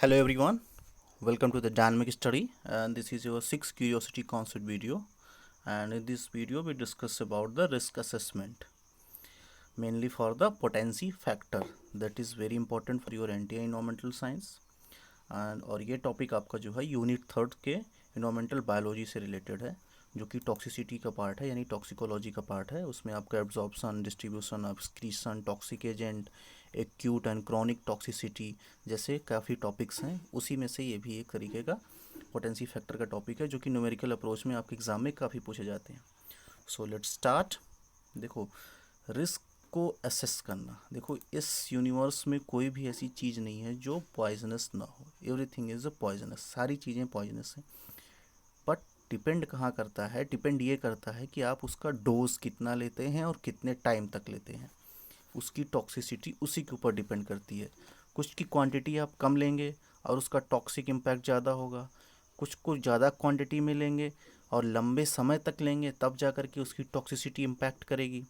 Hello everyone, welcome to the dynamic study, and this is your sixth curiosity concept video. And in this video we discuss about the risk assessment, mainly for the potency factor that is very important for your NTI environmental science. And और ये topic आपका जो है unit third के environmental biology से related है, जो कि टॉक्सिसिटी का पार्ट है, यानी टॉक्सिकोलॉजी का पार्ट है। उसमें आपका absorption, distribution, excretion, toxic agent, acute and chronic toxicity जैसे काफ़ी टॉपिक्स हैं। उसी में से ये भी एक तरीके का पोटेंसी फैक्टर का टॉपिक है, जो कि न्यूमेरिकल अप्रोच में आपके एग्जाम में काफ़ी पूछे जाते हैं। So let's start. देखो, रिस्क को असेस करना। देखो, इस यूनिवर्स में कोई भी ऐसी चीज़ नहीं है जो पॉइजनस ना हो। एवरीथिंग इज़ अ पॉइजनस, सारी चीज़ें पॉइजनस हैं। बट डिपेंड कहाँ करता है? डिपेंड ये करता है कि आप उसका डोज कितना लेते हैं और कितने टाइम तक लेते हैं। उसकी टॉक्सिसिटी उसी के ऊपर डिपेंड करती है। कुछ की क्वांटिटी आप कम लेंगे और उसका टॉक्सिक इम्पैक्ट ज़्यादा होगा, कुछ ज़्यादा क्वांटिटी में लेंगे और लंबे समय तक लेंगे, तब जा कर के उसकी टॉक्सिसिटी इम्पैक्ट करेगी।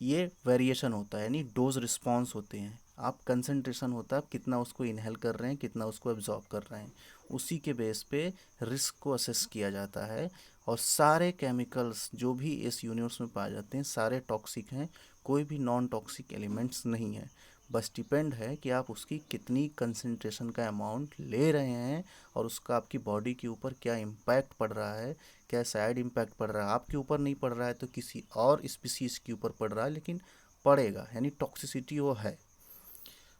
ये वेरिएशन होता है, यानी डोज रिस्पॉन्स होते हैं। आप कंसंट्रेशन होता है, आप कितना उसको इनहेल कर रहे हैं, कितना उसको एब्जॉर्ब कर रहे हैं, उसी के बेस पे रिस्क को असेस किया जाता है। और सारे केमिकल्स जो भी इस यूनिवर्स में पाए जाते हैं सारे टॉक्सिक हैं, कोई भी नॉन टॉक्सिक एलिमेंट्स नहीं है। बस डिपेंड है कि आप उसकी कितनी कंसंट्रेशन का अमाउंट ले रहे हैं और उसका आपकी बॉडी के ऊपर क्या इम्पैक्ट पड़ रहा है, क्या साइड इम्पैक्ट पड़ रहा है। आपके ऊपर नहीं पड़ रहा है तो किसी और स्पीसीज के ऊपर पड़ रहा है, लेकिन पड़ेगा, यानी टॉक्सिसिटी वो है।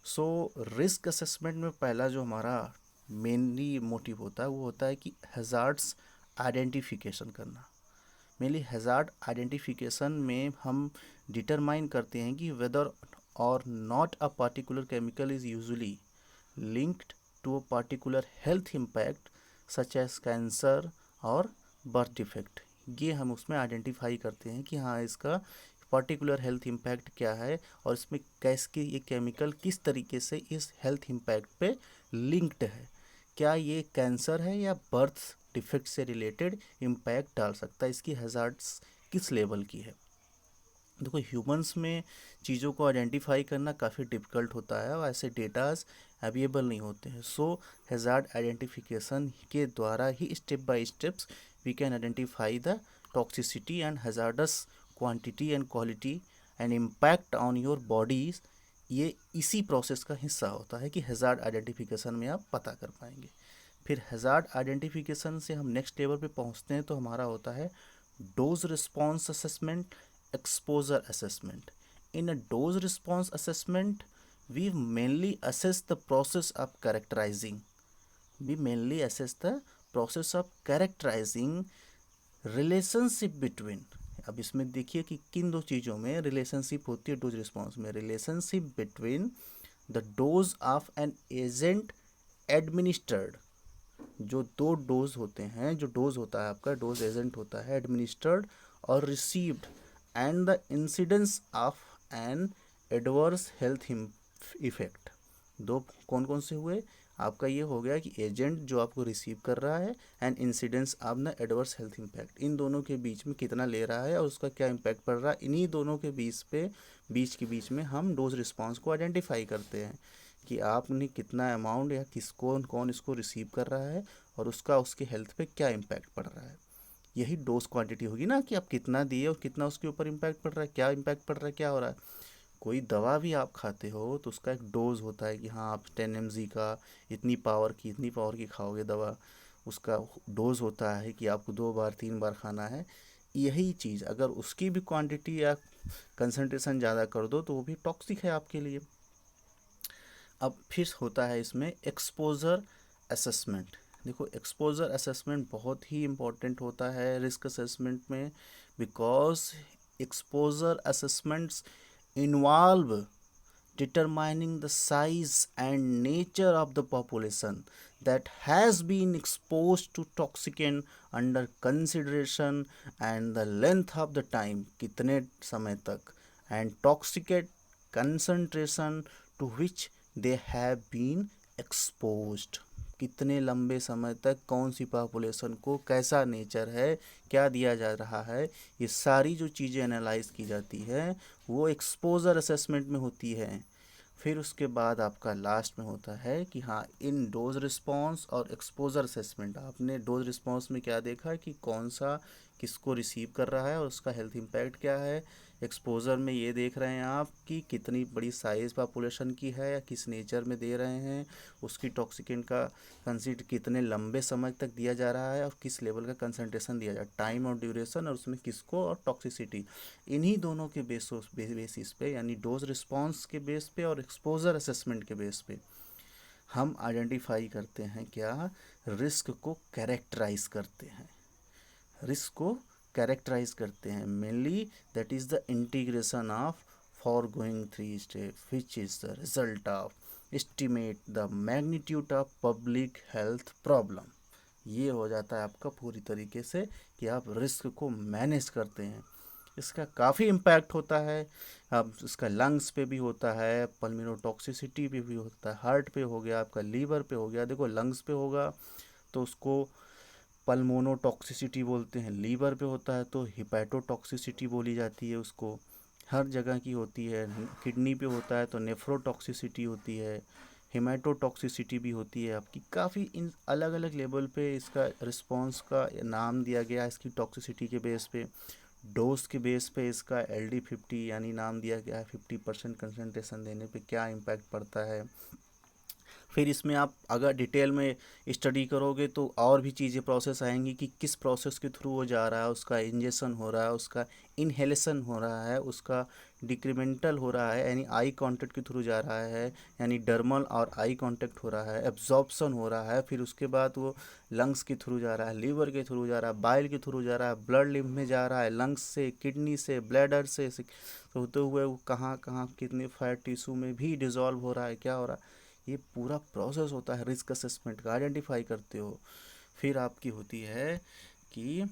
सो रिस्क असेसमेंट में पहला जो हमारा मेनली मोटिव होता है वो होता है कि हैज़ार्ड्स आइडेंटिफिकेशन करना। मेनली हैज़ार्ड आइडेंटिफिकेशन में हम डिटरमाइन करते हैं कि वेदर और not a particular chemical is usually linked to a particular health impact such as cancer और बर्थ डिफेक्ट। ये हम उसमें आइडेंटिफाई करते हैं कि हाँ, इसका पर्टिकुलर हेल्थ इम्पैक्ट क्या है और इसमें कैसे ये केमिकल किस तरीके से इस हेल्थ इम्पैक्ट पे लिंक्ड है। क्या ये कैंसर है या बर्थ डिफेक्ट से रिलेटेड इम्पैक्ट डाल सकता है, इसकी हैज़ार्ड्स किस लेवल की है। देखो, ह्यूमंस में चीज़ों को आइडेंटिफाई करना काफ़ी डिफ़िकल्ट होता है और ऐसे डेटाज अवेलेबल नहीं होते हैं। सो हैज़ार्ड आइडेंटिफिकेशन के द्वारा ही step by steps we can identify the toxicity and hazardous quantity and quality and impact on your bodies. ये इसी प्रोसेस का हिस्सा होता है कि हैज़ार्ड आइडेंटिफिकेशन में आप पता कर पाएंगे। फिर हैज़ार्ड आइडेंटिफिकेशन से हम नेक्स्ट लेवल पे पहुंचते हैं तो हमारा होता है dose response assessment, exposure assessment. In a dose response assessment, we mainly assess the process of characterizing. We mainly assess the process of characterizing relationship between. अब इसमें देखिए कि किन दो चीज़ों में रिलेशनशिप होती है डोज रिस्पॉन्स में। Relationship between the dose of an agent administered. जो दो डोज होते हैं, जो डोज होता है आपका, डोज एजेंट होता है एडमिनिस्टर्ड और received, and the incidence of an adverse health effect. दो कौन कौन से हुए? आपका ये हो गया कि एजेंट जो आपको रिसीव कर रहा है and incidence of the adverse health impact. इन दोनों के बीच में कितना ले रहा है और उसका क्या इम्पैक्ट पड़ रहा है, इन्हीं दोनों के बीच में हम डोज रिस्पॉन्स को आइडेंटिफाई करते हैं कि आपने कितना अमाउंट या कौन कौन इसको रिसीव कर रहा है और उसका उसके हेल्थ पे क्या इम्पैक्ट पड़ रहा है। यही डोज क्वांटिटी होगी ना, कि आप कितना दिए और कितना उसके ऊपर इम्पैक्ट पड़ रहा है, क्या इम्पैक्ट पड़ रहा है, क्या हो रहा है। कोई दवा भी आप खाते हो तो उसका एक डोज होता है कि हाँ, आप 10 mg का इतनी पावर की खाओगे दवा। उसका डोज होता है कि आपको 2 बार 3 बार खाना है। यही चीज़ अगर उसकी भी क्वांटिटी या कंसंट्रेशन ज़्यादा कर दो तो वो भी टॉक्सिक है आपके लिए। अब फिर होता है इसमें एक्सपोजर असेसमेंट। देखो, एक्सपोजर असेसमेंट बहुत ही इम्पोर्टेंट होता है रिस्क असेसमेंट में, because exposure assessments involve determining the size and nature of the population that has been exposed to toxicant under consideration and the length of the time, कितने समय तक, and toxicant concentration to which they have been exposed, कितने लंबे समय तक कौन सी population को कैसा नेचर है, क्या दिया जा रहा है। ये सारी जो चीज़ें एनालाइज की जाती है वो एक्सपोजर असेसमेंट में होती है। फिर उसके बाद आपका लास्ट में होता है कि हाँ, इन डोज रिस्पॉन्स और एक्सपोजर असेसमेंट। आपने डोज रिस्पॉन्स में क्या देखा कि कौन सा किसको रिसीव कर रहा है और उसका हेल्थ इम्पैक्ट क्या है। एक्सपोजर में ये देख रहे हैं आप कि कितनी बड़ी साइज़ पॉपुलेशन की है या किस नेचर में दे रहे हैं, उसकी टॉक्सिकेंट का कंसिड कितने लंबे समय तक दिया जा रहा है और किस लेवल का कंसंट्रेशन दिया जा रहा है, टाइम और ड्यूरेशन, और उसमें किसको, और टॉक्सिसिटी। इन्हीं दोनों के बेसिस पे, यानी डोज रिस्पॉन्स के बेस पे और एक्सपोजर असेसमेंट के बेस पे हम आइडेंटिफाई करते हैं क्या, रिस्क को कैरेक्टराइज करते हैं। रिस्क को कैरेक्टराइज करते हैं mainly that is the integration of foregoing three steps, which is the result of estimate the magnitude of public health problem। ये हो जाता है आपका पूरी तरीके से कि आप रिस्क को मैनेज करते हैं। इसका काफ़ी इम्पैक्ट होता है। अब इसका लंग्स पे भी होता है, पल्मोनोटॉक्सिसिटी पे भी होता है, हार्ट पे हो गया, आपका लीवर पे हो गया। देखो लंग्स पे होगा तो उसको पल्मोनोटॉक्सिसिटी बोलते हैं, लीवर पे होता है तो हिपैटोटॉक्सिसिटी बोली जाती है उसको। हर जगह की होती है। किडनी पे होता है तो नेफ्रोटॉक्सिसिटी होती है, हेमाटोटॉक्सिसिटी भी होती है आपकी। काफ़ी इन अलग अलग लेवल पे इसका रिस्पॉन्स का नाम दिया गया इसकी टॉक्सिसिटी के बेस पे। डोज के बेस पे इसका LD50 यानी नाम दिया गया है, 50% कंसनट्रेशन देने पे क्या इम्पैक्ट पड़ता है। फिर इसमें आप अगर डिटेल में स्टडी करोगे तो और भी चीज़ें प्रोसेस आएंगी कि किस प्रोसेस के थ्रू वो जा रहा है, उसका इंजेक्शन हो रहा है, उसका इनहेलेशन हो रहा है, उसका डिक्रीमेंटल हो रहा है यानी आई कांटेक्ट के थ्रू जा रहा है, यानी डर्मल और आई कांटेक्ट हो रहा है, एब्जॉर्प्शन हो रहा है, फिर उसके बाद वो लंग्स के थ्रू जा रहा है, लीवर के थ्रू जा रहा है, बाइल के थ्रू जा रहा है, ब्लड लिम्फ में जा रहा है, लंग्स से, किडनी से, ब्लैडर से होते हुए वो कहाँ कहाँ कितने फैट टिश्यू में भी डिज़ोल्व हो रहा है, क्या हो रहा है। ये पूरा प्रोसेस होता है रिस्क असेसमेंट का, आइडेंटिफाई करते हो। फिर आपकी होती है कि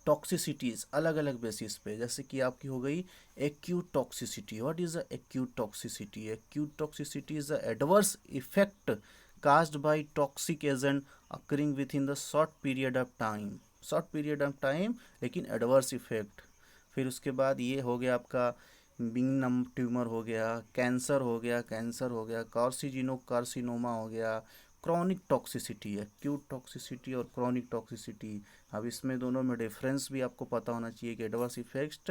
टॉक्सिसिटीज़ अलग अलग बेसिस पे, जैसे कि आपकी हो गई acute toxicity. What is a acute toxicity? Acute toxicity is a adverse effect caused by toxic agent occurring within the short period of time, short period of time लेकिन एडवर्स इफेक्ट। फिर उसके बाद ये हो गया आपका बिंग ट्यूमर हो गया, कैंसर हो गया, कार्सिनोमा हो गया। क्रॉनिक टॉक्सिसिटी है, एक्यूट टॉक्सिसिटी और क्रॉनिक टॉक्सिसिटी। अब इसमें दोनों में डिफरेंस भी आपको पता होना चाहिए कि एडवर्स इफेक्ट,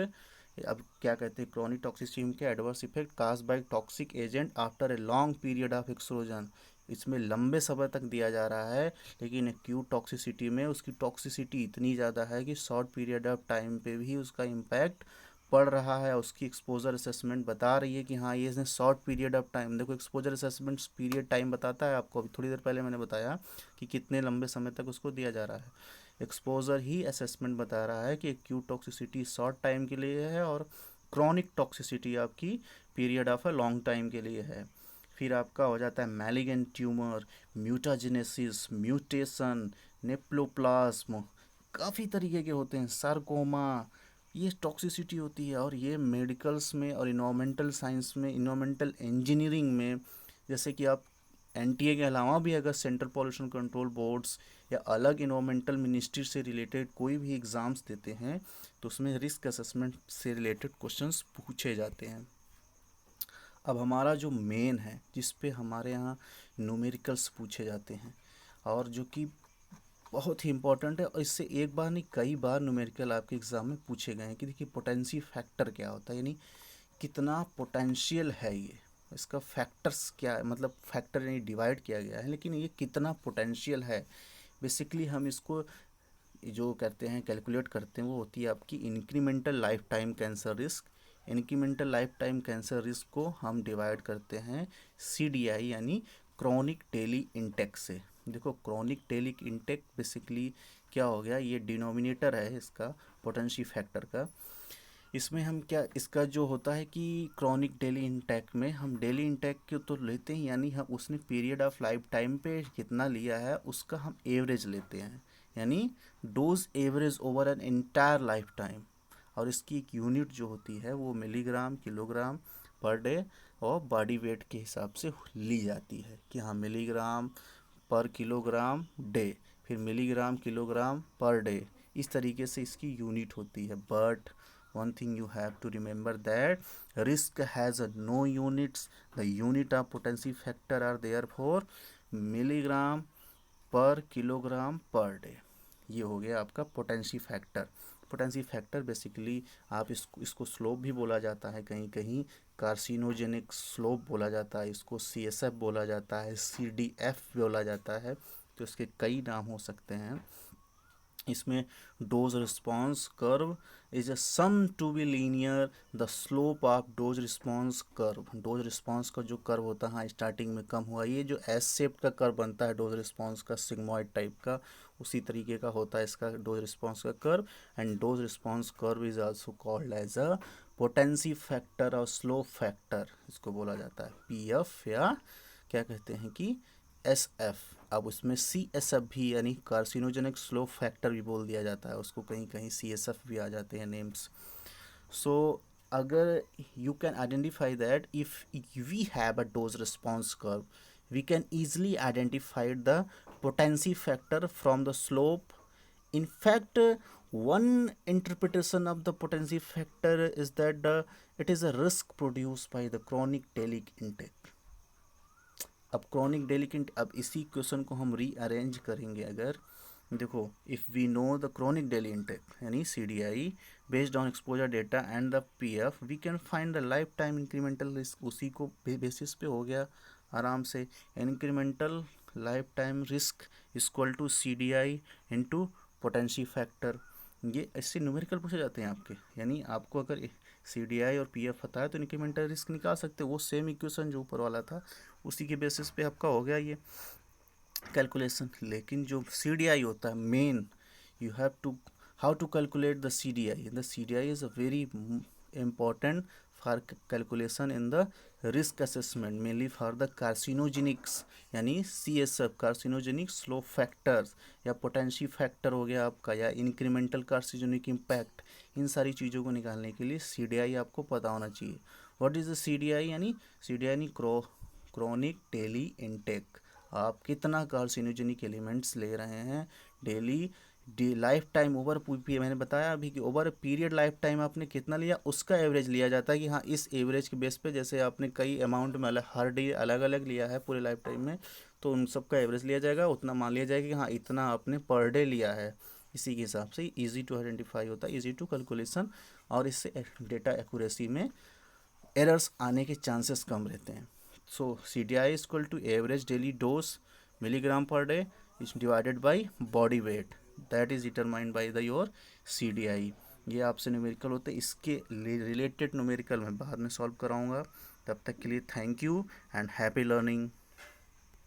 अब क्या कहते हैं क्रॉनिक टॉक्सिसिटी में, क्या adverse effect cause by toxic agent after a long period of exposure, इसमें लंबे समय तक दिया जा रहा है। लेकिन एक्यूट टॉक्सिसिटी में उसकी टॉक्सिसिटी इतनी ज़्यादा है कि शॉर्ट पीरियड ऑफ टाइम पे भी उसका इम्पैक्ट पड़ रहा है। उसकी एक्सपोजर असेसमेंट बता रही है कि हाँ ये इसने शॉर्ट पीरियड ऑफ टाइम, देखो एक्सपोजर असेसमेंट पीरियड टाइम बताता है आपको। अभी थोड़ी देर पहले मैंने बताया कि कितने लंबे समय तक उसको दिया जा रहा है। एक्सपोजर ही असेसमेंट बता रहा है कि एक्यूट टॉक्सिसिटी शॉर्ट टाइम के लिए है और क्रॉनिक टॉक्सिसिटी आपकी period of a long time के लिए है। फिर आपका हो जाता है मैलिगेंट ट्यूमर, म्यूटाजेनेसिस, म्यूटेशन, नेप्लोप्लाज्म, काफ़ी तरीके के होते हैं, सार्कोमा। ये टॉक्सिसिटी होती है और ये मेडिकल्स में और इन्वामेंटल साइंस में, इन्वामेंटल इंजीनियरिंग में, जैसे कि आप NTA के अलावा भी अगर सेंट्रल पॉल्यूशन कंट्रोल बोर्ड्स या अलग इन्वामेंटल मिनिस्ट्री से रिलेटेड कोई भी एग्ज़ाम्स देते हैं तो उसमें रिस्क असेसमेंट से रिलेटेड क्वेश्चंस पूछे जाते हैं। अब हमारा जो मेन है जिस पे हमारे यहाँ न्यूमेरिकल्स पूछे जाते हैं और जो कि बहुत ही इंपॉर्टेंट है, और इससे एक बार नहीं कई बार न्यूमेरिकल आपके एग्ज़ाम में पूछे गए हैं कि देखिए पोटेंशियल फैक्टर क्या होता है, यानी कितना पोटेंशियल है ये, इसका फैक्टर्स क्या है, मतलब फैक्टर यानी डिवाइड किया गया है, लेकिन ये कितना पोटेंशियल है। बेसिकली हम इसको जो कहते हैं कैलकुलेट करते हैं वो होती है आपकी incremental life time cancer risk. Incremental life time cancer risk को हम डिवाइड करते हैं CDI यानी क्रॉनिक डेली इंटेक से। देखो क्रॉनिक डेली इंटेक बेसिकली क्या हो गया, ये डिनोमिनेटर है इसका पोटेंशियल फैक्टर का। इसमें हम क्या, इसका जो होता है कि क्रॉनिक डेली इंटेक में हम डेली इंटेक को तो लेते हैं, यानी हम उसने पीरियड ऑफ लाइफ टाइम पे कितना लिया है उसका हम एवरेज लेते हैं, यानी dose average over an entire life time. और इसकी एक यूनिट जो होती है वो मिलीग्राम किलोग्राम पर डे और बॉडी वेट के हिसाब से ली जाती है कि हाँ मिलीग्राम पर किलोग्राम डे, फिर मिलीग्राम किलोग्राम पर डे, इस तरीके से इसकी यूनिट होती है। But one thing you have to remember that risk has a no units. The unit of potency factor are therefore milligram पर किलोग्राम पर डे। ये हो गया आपका potency factor. Potency factor basically आप इसको स्लोप भी बोला जाता है, कहीं कहीं कार्सिनोजेनिक स्लोप बोला जाता है, इसको CSF बोला जाता है, CDF बोला जाता है, तो इसके कई नाम हो सकते हैं। इसमें dose response curve is assume to be linear the slope of dose response curve. Dose response का जो कर्व होता है स्टार्टिंग में कम हुआ, ये जो एस शेप का कर्व बनता है डोज रिस्पॉन्स का, सिग्मॉइड टाइप का, उसी तरीके का होता है इसका डोज रिस्पॉन्स का curve. And dose response curve is also called as a potency factor और स्लो फैक्टर, इसको बोला जाता है PF या क्या कहते हैं कि SF। अब उसमें CSF भी यानी कार्सिनोजेनिक स्लो फैक्टर भी बोल दिया जाता है उसको, कहीं कहीं CSF भी आ जाते हैं नेम्स। सो अगर you can identify that if we have a dose response curve, we can easily identify the potency factor from the slope. In fact, one interpretation of the potency factor is that it is a risk produced by the chronic daily intake. अब chronic डेलिकेंट, अब इसी question को हम rearrange करेंगे। अगर देखो, if we know the chronic daily intake यानी CDI based on exposure data and the PF, we can find the life time incremental risk. उसी को बेसिस पे हो गया आराम से, incremental life time risk equal to CDI into potency factor. ये इससे न्यूमेरिकल पूछे जाते हैं आपके, यानी आपको अगर CDI और PF पता है तो इंक्रीमेंटल रिस्क निकाल सकते हो। वो सेम इक्वेशन जो ऊपर वाला था उसी के बेसिस पे आपका हो गया ये कैलकुलेशन। लेकिन जो CDI होता है main, you have to how to calculate the CDI। The CDI is a very important for calculation in the risk assessment, mainly for the carcinogenics यानी CSF कार्सिनोजेनिक स्लो फैक्टर्स, या potency factor हो गया आपका, या incremental carcinogenic impact. इन सारी चीज़ों को निकालने के लिए CDI आपको पता होना चाहिए। व्हाट इज़ द CDI यानी CDI यानी क्रॉनिक डेली इनटेक। आप कितना कार्सिनोजेनिक एलिमेंट्स ले रहे हैं डेली, लाइफ टाइम ओवर, मैंने बताया अभी कि ओवर पीरियड लाइफ टाइम आपने कितना लिया उसका एवरेज लिया जाता है कि हाँ इस एवरेज के बेस पे, जैसे आपने कई अमाउंट में हर डे अलग अलग लिया है पूरे लाइफ टाइम में, तो उन सब का एवरेज लिया जाएगा, उतना मान लिया जाएगा कि हाँ इतना आपने पर डे लिया है। इसी के हिसाब से ईजी टू आइडेंटिफाई होता है, ईजी टू कैलकुलेशन, और इससे डेटा एक्यूरेसी में एरर्स आने के चांसेस कम रहते हैं। So CDI is equal to average daily dose milligram per day is divided by body weight, that is determined by the your CDI। ये आपसे न्यूमेरिकल होते हैं, इसके रिलेटेड न्यूमेरिकल मैं बाद में सॉल्व कराऊंगा। तब तक के लिए thank you and happy learning.